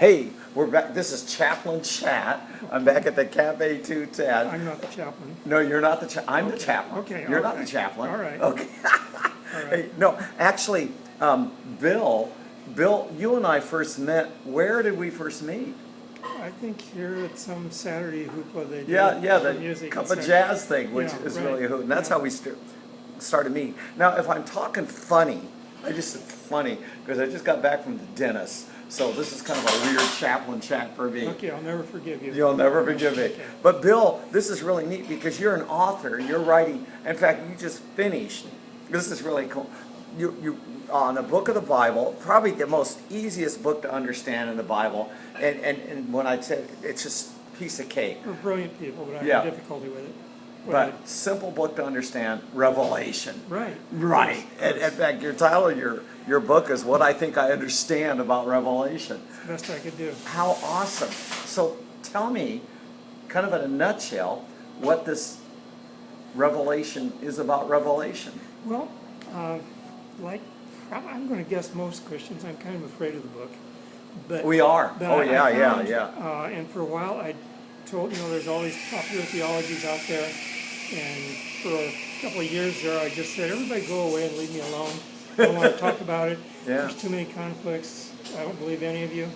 Hey, we're back. This is Chaplain Chat. I'm back at the Cafe 210. I'm not the chaplain. No, you're not the chaplain. I'm the chaplain. Okay. You're not the chaplain. All right. Okay. All right. Hey, no, actually, Bill, you and I first met. Where did we first meet? I think here at some Saturday hoopla they do. Yeah, for the music cup and of such. jazz thing, which Yeah, is right. really a hoot. And that's Yeah. how we started meeting. Now, if I'm talking funny, I just said funny because I just got back from the dentist. So this is kind of a weird chaplain chat for me. Okay, I'll never forgive you. You'll never forgive me. Okay. But Bill, this is really neat because you're an author. You're writing. In fact, you just finished. This is really cool. You on a book of the Bible, probably the most easiest book to understand in the Bible. And when I said it's just a piece of cake. We're brilliant people, but I Yeah. have difficulty with it. But simple book to understand, Revelation. Right. Right. And in fact, your title of your book is What I Think I Understand About Revelation. It's the best I could do. How awesome. So tell me, kind of in a nutshell, what this Revelation is about Revelation. Well, I'm going to guess most Christians, I'm kind of afraid of the book. But We are. but Oh, I yeah, found, yeah. And for a while I told, there's all these popular theologies out there. And for a couple of years there, I just said, everybody go away and leave me alone. I don't want to talk about it. Yeah. There's too many conflicts. I don't believe any of you.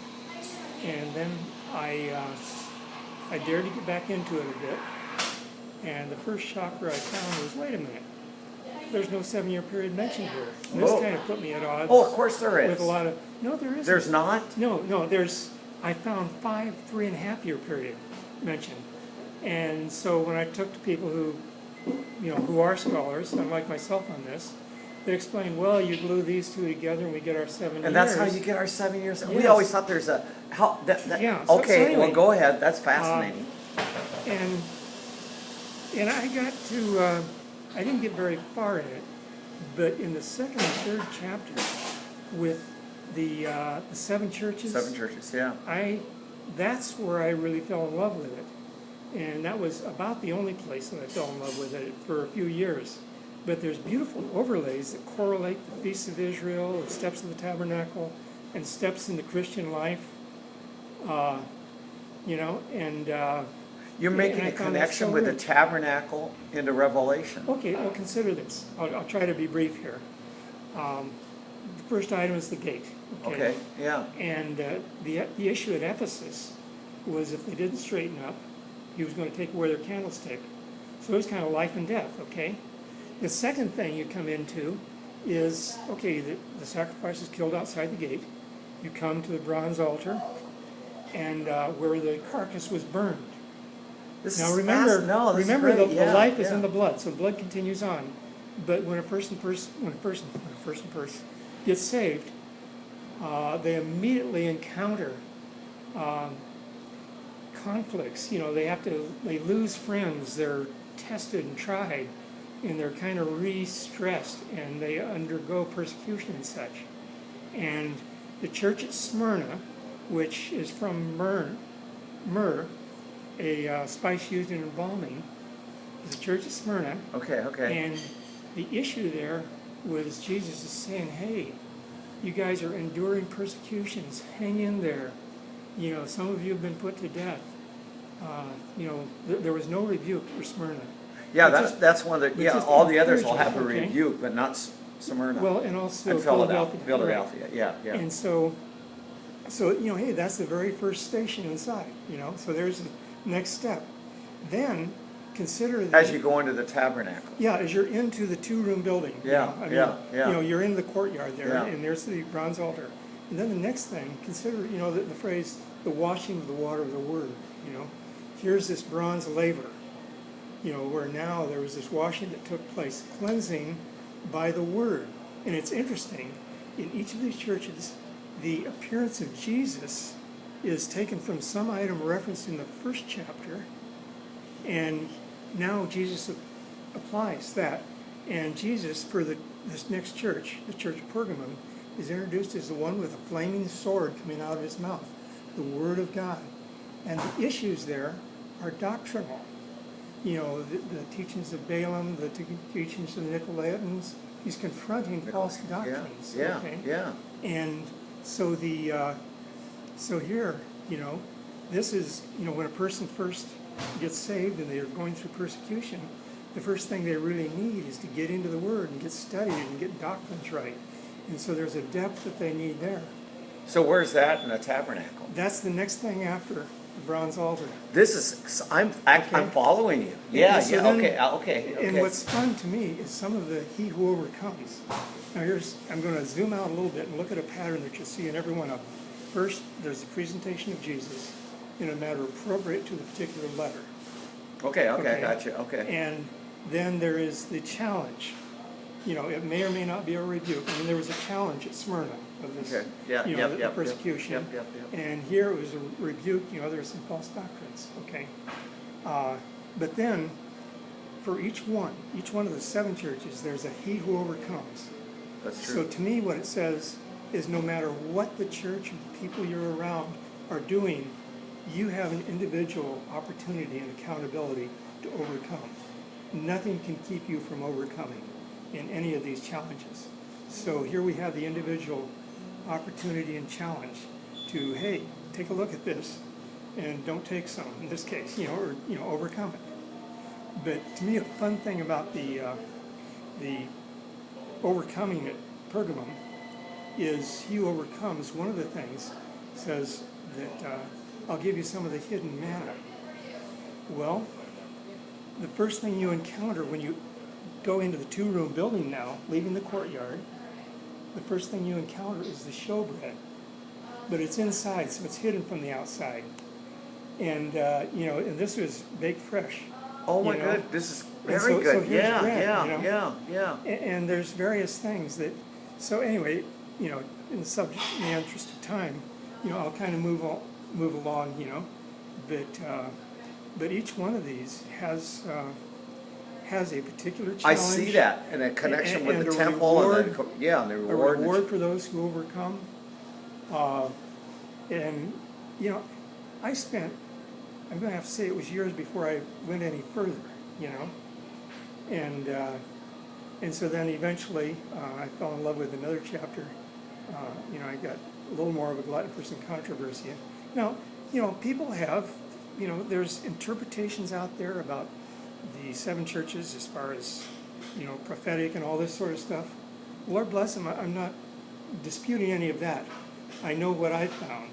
And then I dared to get back into it a bit. And the first shocker I found was, wait a minute, there's no 7-year period mentioned here. And this Whoa. kind of put me at odds. Oh, of course there is. With a lot of, no, there isn't. There's not? No, I found 5 3.5-year period mentioned. And so when I took to people who are scholars, unlike myself on this, they explained, well, you glue these two together and we get our 7 years. And that's how you get our 7 years? We Yes. always thought there's a... Yeah, so okay, anyway, well, go ahead. That's fascinating. And I got to, I didn't get very far in it, but in the second and third chapter with the 7 churches. 7 churches, yeah. That's where I really fell in love with it. And that was about the only place that I fell in love with it for a few years. But there's beautiful overlays that correlate the feasts of Israel, the steps of the Tabernacle, and steps in the Christian life. You're making and I a found that connection so with the rich. Tabernacle into Revelation. Okay, well, consider this. I'll try to be brief here. The first item is the gate. Okay, yeah. And the issue at Ephesus was if they didn't straighten up, he was going to take away their candlestick. So it was kind of life and death, okay? The second thing you come into is, okay, the sacrifice is killed outside the gate. You come to the bronze altar and where the carcass was burned. Now remember, the life is in the blood, so the blood continues on. But when a person gets saved, they immediately encounter conflicts. They lose friends. They're tested and tried, and they're kind of re-stressed, and they undergo persecution and such. And the church at Smyrna, which is from myrrh, a spice used in embalming, is the church at Smyrna. Okay. And the issue there was Jesus is saying, hey, you guys are enduring persecutions. Hang in there. Some of you have been put to death. There was no rebuke for Smyrna. Yeah, that's one of the... all the others will have a okay? rebuke, but not Smyrna. Well, and also and Philadelphia. Right. Yeah. And so hey, that's the very first station inside. So there's the next step. Then consider that As you go into the Tabernacle. yeah, as you're into the 2-room building. Yeah. You're in the courtyard there, Yeah. and there's the bronze altar. And then the next thing, consider, the phrase, the washing of the water of the Word. Here's this bronze laver, where now there was this washing that took place, cleansing by the Word. And it's interesting, in each of these churches, the appearance of Jesus is taken from some item referenced in the first chapter, and now Jesus applies that. And Jesus, for this next church, the church of Pergamum, is introduced as the one with a flaming sword coming out of his mouth, the Word of God. And the issues there are doctrinal. The teachings of Balaam, the teachings of the Nicolaitans. He's confronting false doctrines. Yeah. And so the So here, this is, when a person first gets saved and they're going through persecution, the first thing they really need is to get into the Word and get studied and get doctrines right. And so there's a depth that they need there. So where's that in the tabernacle? That's the next thing after the bronze altar. This is, I'm following you. Yeah, So yeah, then- okay. And what's fun to me is some of the he who overcomes. Now I'm going to zoom out a little bit and look at a pattern that you'll see in every one of them. First, there's the presentation of Jesus in a manner appropriate to the particular letter. Okay, Okay. gotcha, okay. And then there is the challenge. It may or may not be a rebuke. I mean, there was a challenge at Smyrna of this, Okay, yeah, the persecution. Yep. And here it was a rebuke, there were some false doctrines, okay? But then, for each one of the 7 churches, there's a he who overcomes. That's So true. to me, what it says is no matter what the church and the people you're around are doing, you have an individual opportunity and accountability to overcome. Nothing can keep you from overcoming in any of these challenges. So here we have the individual opportunity and challenge to, hey, take a look at this and don't take some, in this case, or overcome it. But to me, a fun thing about the overcoming at Pergamum is he who overcomes, one of the things says that I'll give you some of the hidden manna. Well, the first thing you encounter when you go into the 2-room building now, leaving the courtyard, the first thing you encounter is the showbread. But it's inside, so it's hidden from the outside. And, and this was baked fresh. Oh my good, this is very good. here's Yeah, bread, yeah. And there's various things that, so anyway, in the subject, in the interest of time, I'll kind of move along, but each one of these has a particular challenge. I see that, and a connection with and the a temple, reward, and the a reward. reward for those who overcome. And, I'm going to have to say it was years before I went any further, and so then eventually I fell in love with another chapter. I got a little more of a glutton for some controversy. Now, people have, there's interpretations out there about the 7 churches as far as, prophetic and all this sort of stuff. Lord bless them, I'm not disputing any of that. I know what I found,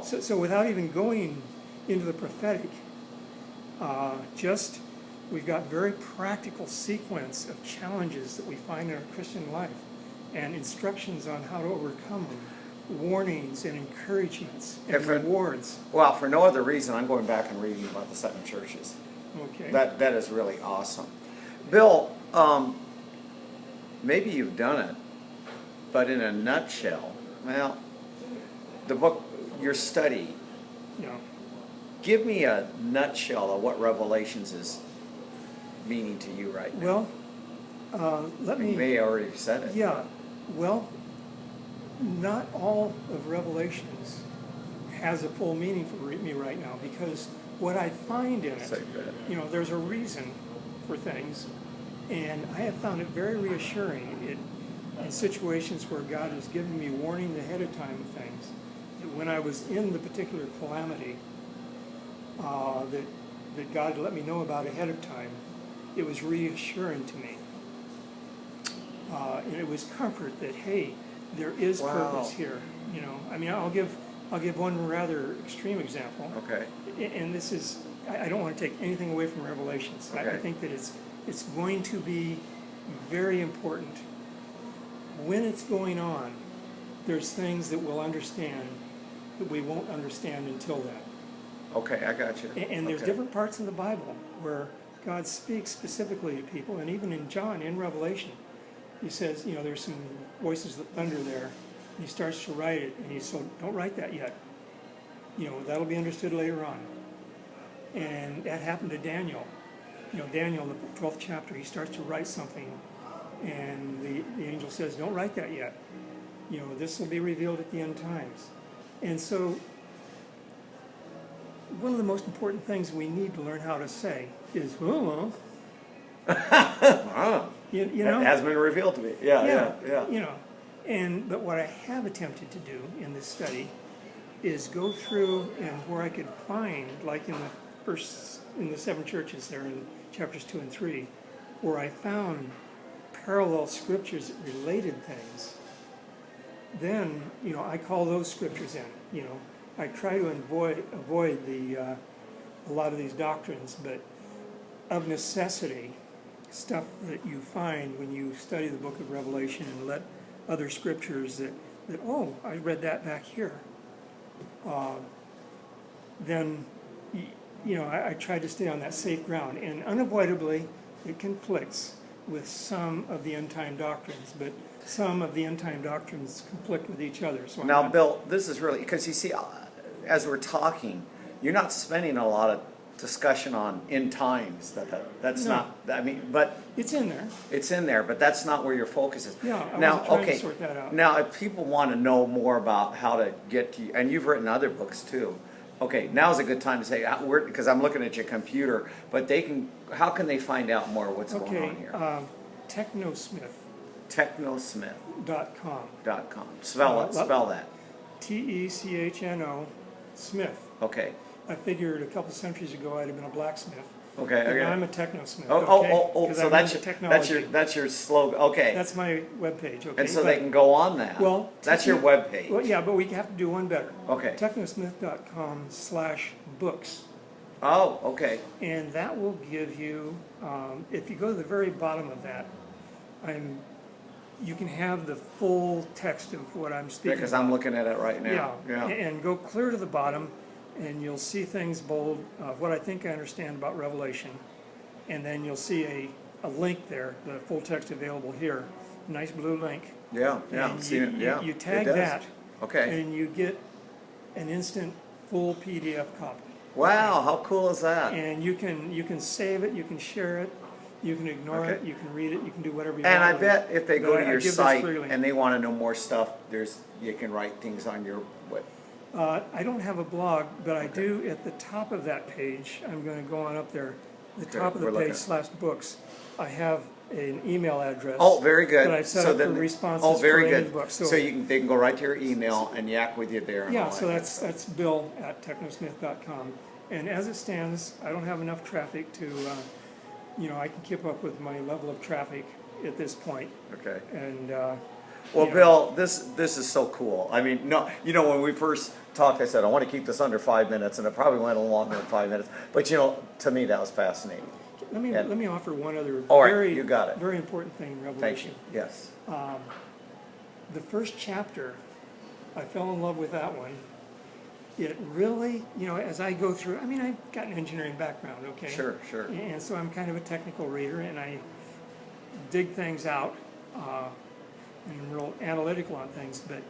so without even going into the prophetic, we've got very practical sequence of challenges that we find in our Christian life and instructions on how to overcome them, warnings and encouragements and rewards. Well, for no other reason, I'm going back and reading about the 7 churches. Okay. That is really awesome. Bill, maybe you've done it, but in a nutshell, well, the book, your study, give me a nutshell of what Revelations is meaning to you right now. Well, let me... You may have already said it. Yeah, well, not all of Revelations has a full meaning for me right now, because what I find in it, So good. there's a reason for things, and I have found it very reassuring in situations where God has given me warning ahead of time of things, that when I was in the particular calamity that God let me know about ahead of time, it was reassuring to me. And it was comfort that, hey, there is purpose here. I'll give one rather extreme example. Okay. And this is, I don't want to take anything away from Revelations. Okay. I think that it's going to be very important. When it's going on, there's things that we'll understand that we won't understand until then. Okay, I got you. And there's different parts in the Bible where God speaks specifically to people, and even in John, in Revelation, he says, there's some voices that thunder there, and he starts to write it, and so don't write that yet. That'll be understood later on. And that happened to Daniel. Daniel, in the 12th chapter, he starts to write something, and the angel says, don't write that yet. This will be revealed at the end times. And so, one of the most important things we need to learn how to say is, oh, It has been revealed to me. Yeah. But what I have attempted to do in this study is go through and where I could find, like in the 7 churches there in chapters 2 and 3, where I found parallel scriptures that related things. Then, I call those scriptures in. I try to avoid a lot of these doctrines, but of necessity, stuff that you find when you study the book of Revelation and let other scriptures that oh, I read that back here. Then, I try to stay on that safe ground, and unavoidably it conflicts with some of the end time doctrines, but some of the end time doctrines conflict with each other. So now, Bill, this is really, because you see, as we're talking, you're not spending a lot of discussion on end times. That's No. not, I mean, but it's in there. it's in there, but that's not where your focus is. Yeah, I Now, wasn't trying okay, to sort that out. now if people want to know more about how to get to you, and you've written other books too. Okay, now's a good time to say, because I'm looking at your computer, but how can they find out more what's going on here? Technosmith.com. Technosmith.com. Spell that. Techno Smith. Okay. I figured a couple centuries ago I'd have been a blacksmith. Okay. And Okay. now I'm a technosmith. Oh, 'Cause so I'm that's into your, technology. that's your slogan. Okay. That's my webpage. Okay. And so but- they can go on that. Well, that's your webpage. Well, yeah, but we have to do one better. Okay. Technosmith.com/books. Oh, okay. And that will give you, if you go to the very bottom of that, you can have the full text of what I'm speaking Because about. I'm looking at it right now. Yeah. And go clear to the bottom, and you'll see things bold, what I think I understand about Revelation. And then you'll see a link there, the full text available here, nice blue link. Yeah. I'm And seeing it. Yeah. you it tag does. that, Okay. and you get an instant full PDF copy. Wow, how cool is that? And you can save it, you can share it, you can ignore Okay. it, you can read it, you can do whatever you And want. I bet if they But go I to your give this site freely. and they want to know more stuff, you can write things on your web. I don't have a blog, but I do at the top of that page. I'm going to go on up there. The Okay, top of the we're looking. page /books. I have an email address. Oh, very good. That I've set So up for then- responses Oh, very for any good. books. So they can go right to your email and yak with you there. And Yeah, all so that. that's Bill at technosmith.com. And as it stands, I don't have enough traffic to, I can keep up with my level of traffic at this point. Okay. And Well, Yeah. Bill, this is so cool. I mean, no, when we first talked, I said I want to keep this under 5 minutes, and it probably went a little longer than 5 minutes. But to me, that was fascinating. let me And- let me offer one other All right, very you got it. very important thing in Thank Revelation. you. Yes. The first chapter, I fell in love with that one. It really, as I go through, I've got an engineering background, okay? Sure. And so I'm kind of a technical reader, and I dig things out, and I'm real analytical on things, but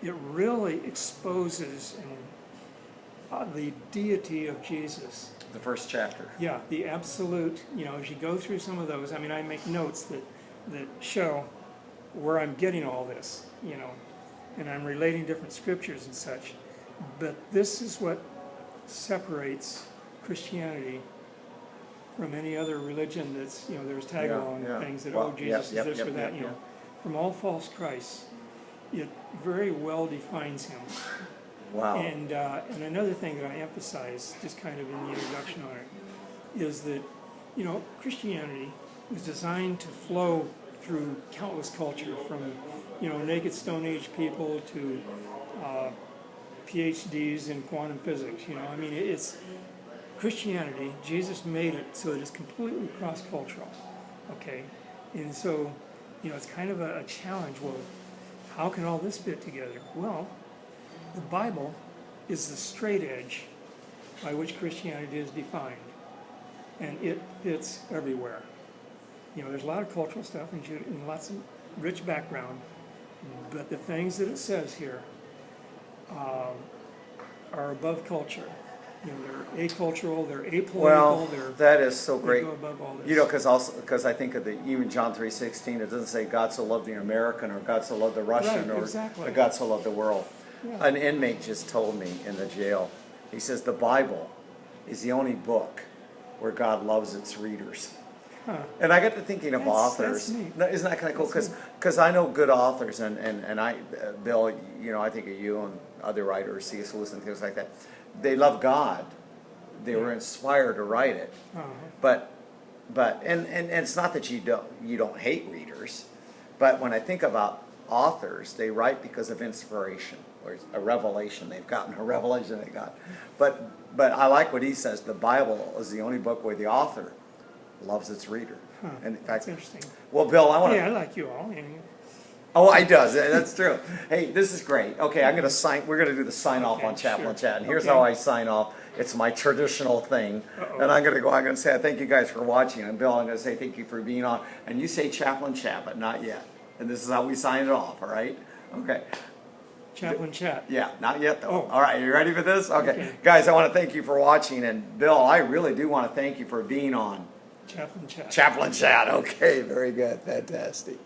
it really exposes the deity of Jesus. The first chapter. Yeah, the absolute, as you go through some of those, I make notes that show where I'm getting all this, and I'm relating different scriptures and such. But this is what separates Christianity from any other religion that's, there's tag-along Yeah. things that, Well, Jesus is yep, this yep, or that, yep, yep. From all false Christs, it very well defines him. Wow. And another thing that I emphasize, just kind of in the introduction on it, is that, Christianity was designed to flow through countless culture, from, naked Stone Age people to PhDs in quantum physics. It's Christianity. Jesus made it so that it's completely cross-cultural. Okay, and so, it's kind of a challenge. Well, how can all this fit together? Well, the Bible is the straight edge by which Christianity is defined, and it fits everywhere. There's a lot of cultural stuff and lots of rich background, but the things that it says here are above culture. They're acultural, they're apolitical, Well, that is so they great. go above all this. Because I think of even John 3:16, it doesn't say God so loved the American or God so loved the Russian Right, or exactly. God so loved the world. Yeah. An inmate just told me in the jail, he says the Bible is the only book where God loves its readers. And I got to thinking of That's authors. neat. No, isn't that kind of cool? That's Because I know good authors, and I, Bill, you know, I think of you and other writers, C.S. Lewis and things like that. They love God. They were inspired to write it. But and it's not that you don't hate readers, but when I think about authors, they write because of inspiration or a revelation they've gotten, a revelation they got. But I like what he says. The Bible is the only book where the author loves its reader. And in fact, That's interesting. well, Bill, I want to. Yeah, I like you all. And Oh, I does. That's true. Hey, this is great. Okay, I'm gonna sign. We're gonna do the sign off Okay, on Chaplain sure. Chat, and here's Okay. how I sign off. It's my traditional thing, Uh-oh. and I'm gonna say thank you guys for watching, and Bill, I'm gonna say thank you for being on. And you say Chaplain Chat, but not yet. And this is how we sign it off. All right? Okay. Chaplain Chat. Yeah, not yet though. Oh. All right, you ready for this? Okay. Okay. Guys, I want to thank you for watching, and Bill, I really do want to thank you for being on Chaplain Chat. Chaplain Chat. Okay, very good, fantastic.